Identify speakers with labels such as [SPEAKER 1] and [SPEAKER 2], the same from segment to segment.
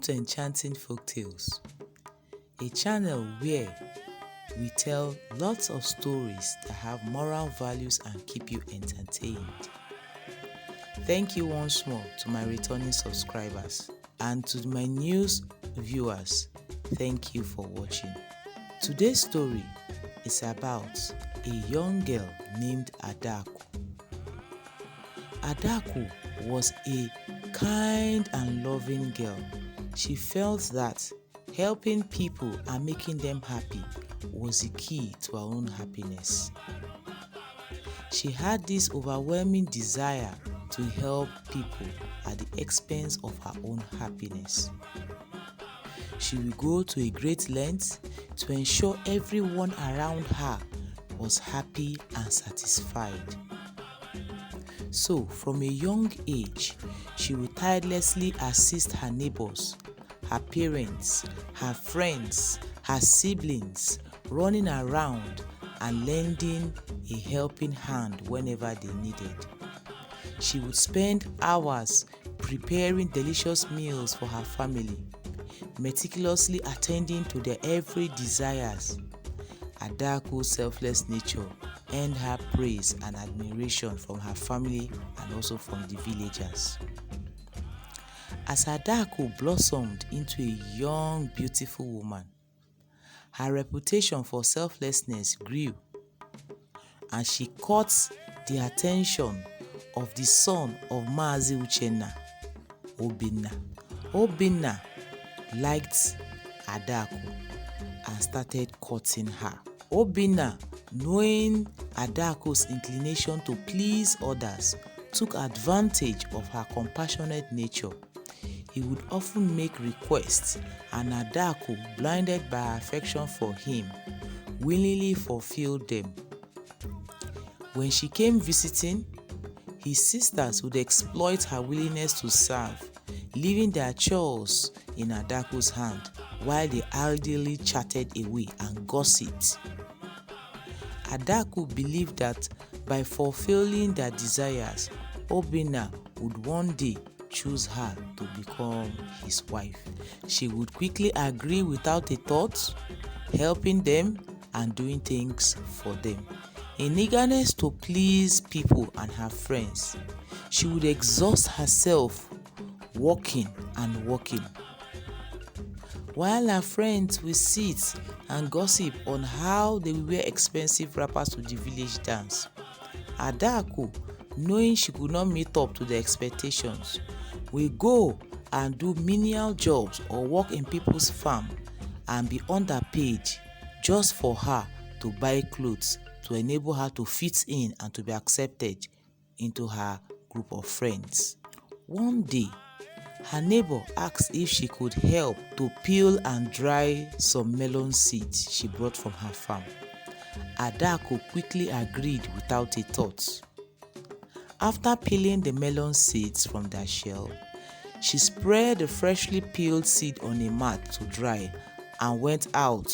[SPEAKER 1] to Enchanting Folktales, a channel where we tell lots of stories that have moral values and keep you entertained. Thank you once more to my returning subscribers, and to my new viewers, thank you for watching. Today's story is about a young girl named Adaku. Adaku was a kind and loving girl. She felt that helping people and making them happy was the key to her own happiness. She had this overwhelming desire to help people at the expense of her own happiness. She would go to a great length to ensure everyone around her was happy and satisfied. So, from a young age, she would tirelessly assist her neighbors, her parents, her friends, her siblings, running around and lending a helping hand whenever they needed. She would spend hours preparing delicious meals for her family, meticulously attending to their every desires. Adaku's selfless nature earned her praise and admiration from her family and also from the villagers. As Adaku blossomed into a young, beautiful woman, her reputation for selflessness grew, and she caught the attention of the son of Mazi Uchenna, Obinna. Obinna liked Adaku and started courting her. Obinna, knowing Adaku's inclination to please others, took advantage of her compassionate nature. He would often make requests, and Adaku, blinded by her affection for him, willingly fulfilled them. When she came visiting, his sisters would exploit her willingness to serve, leaving their chores in Adaku's hand while they idly chatted away and gossiped. Adaku believed that by fulfilling their desires, Obinna would one day choose her to become his wife. She would quickly agree without a thought, helping them and doing things for them. In eagerness to please people and her friends, she would exhaust herself working and working, while her friends would sit and gossip on how they will wear expensive wrappers to the village dance. Adaku, knowing she could not meet up to the expectations, will go and do menial jobs or work in people's farm and be underpaid just for her to buy clothes to enable her to fit in and to be accepted into her group of friends. One day, her neighbor asked if she could help to peel and dry some melon seeds she brought from her farm. Adaku quickly agreed without a thought. After peeling the melon seeds from their shell, she spread the freshly peeled seed on a mat to dry and went out.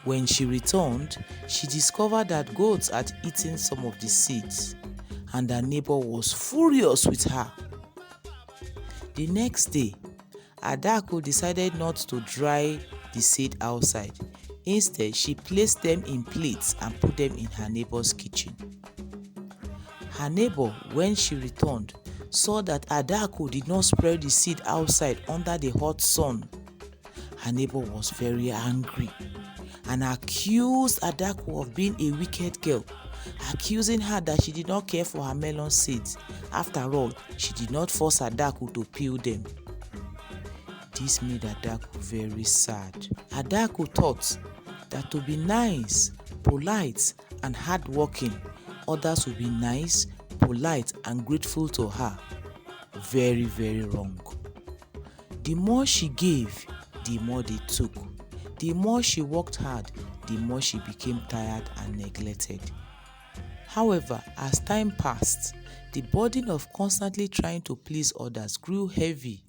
[SPEAKER 1] When she returned, she discovered that goats had eaten some of the seeds, and her neighbor was furious with her. The next day, Adaku decided not to dry the seed outside. Instead, she placed them in plates and put them in her neighbor's kitchen. Her neighbor, when she returned, saw that Adaku did not spread the seed outside under the hot sun. Her neighbor was very angry and accused Adaku of being a wicked girl, accusing her that she did not care for her melon seeds. After all, she did not force Adaku to peel them. This made Adaku very sad. Adaku thought that to be nice, polite, and hardworking, others would be nice, polite, and grateful to her. Very, very wrong. The more she gave, the more they took. The more she worked hard, the more she became tired and neglected. However, as time passed, the burden of constantly trying to please others grew heavy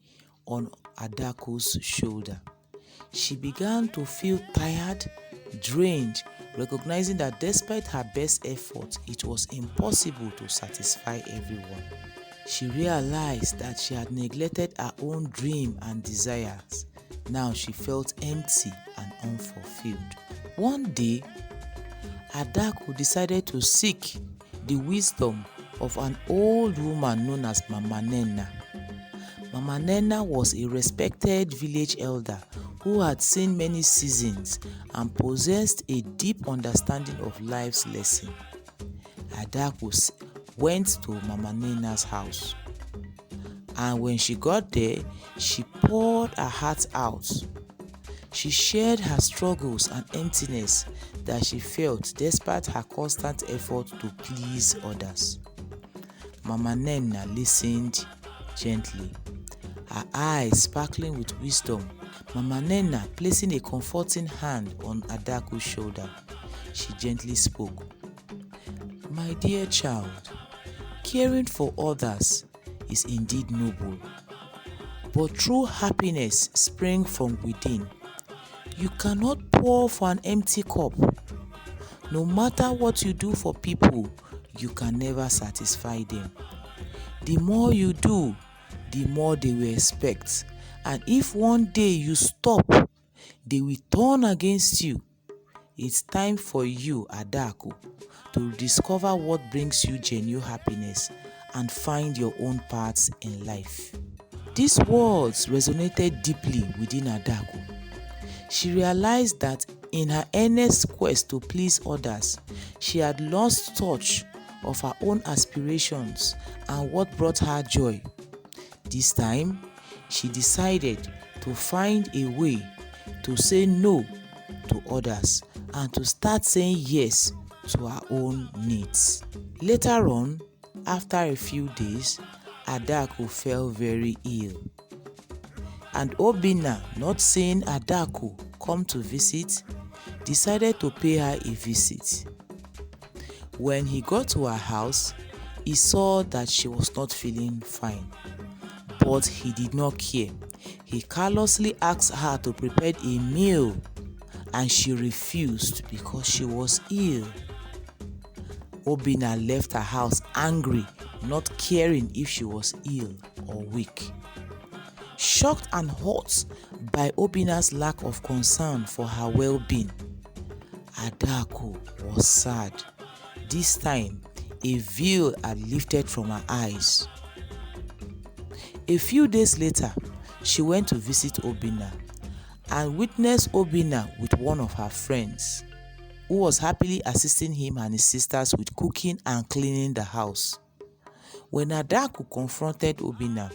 [SPEAKER 1] on Adaku's shoulder. She began to feel tired, drained, recognizing that despite her best efforts, it was impossible to satisfy everyone. She realized that she had neglected her own dream and desires. Now she felt empty and unfulfilled. One day, Adaku decided to seek the wisdom of an old woman known as Mama Nena. Mama Nena was a respected village elder who had seen many seasons and possessed a deep understanding of life's lesson. Adaku went to Mama Nena's house, and when she got there, she poured her heart out. She shared her struggles and emptiness that she felt despite her constant effort to please others. Mama Nena listened gently, her eyes sparkling with wisdom. Mama Nena placing a comforting hand on Adaku's shoulder, she gently spoke. My dear child, caring for others is indeed noble, but true happiness springs from within. You cannot pour from an empty cup. No matter what you do for people, you can never satisfy them. The more you do, the more they will expect. And if one day you stop, they will turn against you. It's time for you, Adaku, to discover what brings you genuine happiness and find your own paths in life. These words resonated deeply within Adaku. She realized that in her earnest quest to please others, she had lost touch of her own aspirations and what brought her joy. This time, she decided to find a way to say no to others and to start saying yes to her own needs. Later on, after a few days, Adaku fell very ill. And Obinna, not seeing Adaku come to visit, decided to pay her a visit. When he got to her house, he saw that she was not feeling fine. But he did not care. He callously asked her to prepare a meal, and she refused because she was ill. Obinna left her house angry, not caring if she was ill or weak. Shocked and hurt by Obinna's lack of concern for her well-being, Adaku was sad. This time, a veil had lifted from her eyes. A few days later, she went to visit Obinna and witnessed Obinna with one of her friends, who was happily assisting him and his sisters with cooking and cleaning the house. When Adaku confronted Obinna,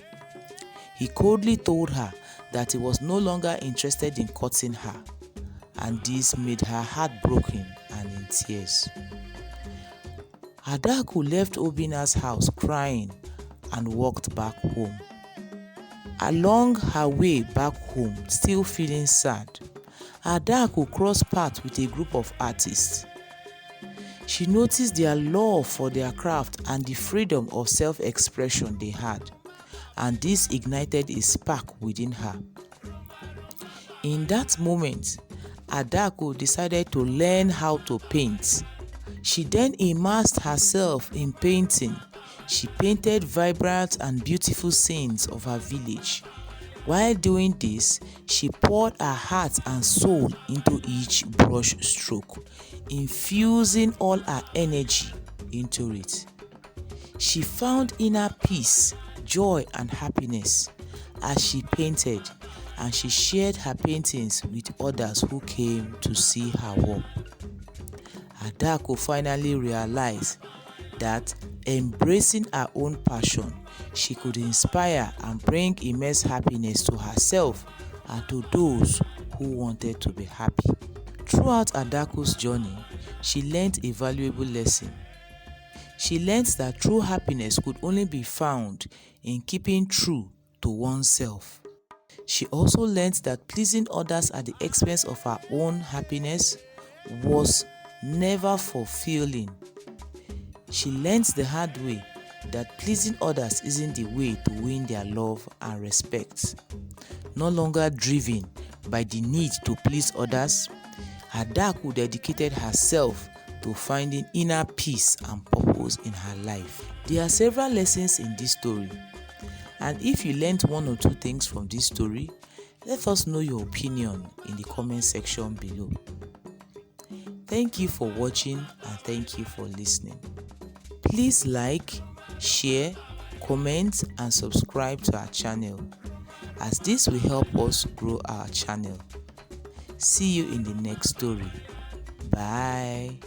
[SPEAKER 1] he coldly told her that he was no longer interested in courting her, and this made her heartbroken and in tears. Adaku left Obinna's house crying and walked back home. Along her way back home, still feeling sad, Adaku crossed paths with a group of artists. She noticed their love for their craft and the freedom of self-expression they had, and this ignited a spark within her. In that moment, Adaku decided to learn how to paint. She then immersed herself in painting. She painted vibrant and beautiful scenes of her village. While doing this, she poured her heart and soul into each brush stroke, infusing all her energy into it. She found inner peace, joy, and happiness as she painted, and she shared her paintings with others who came to see her work. Adaku finally realized that embracing her own passion, she could inspire and bring immense happiness to herself and to those who wanted to be happy. Throughout Adaku's journey, she learned a valuable lesson. She learned that true happiness could only be found in keeping true to oneself. She also learned that pleasing others at the expense of her own happiness was never fulfilling. She learned the hard way that pleasing others isn't the way to win their love and respect. No longer driven by the need to please others, Adaku dedicated herself to finding inner peace and purpose in her life. There are several lessons in this story, and if you learned one or two things from this story, let us know your opinion in the comment section below. Thank you for watching and thank you for listening. Please like, share, comment and subscribe to our channel, as this will help us grow our channel. See you in the next story. Bye.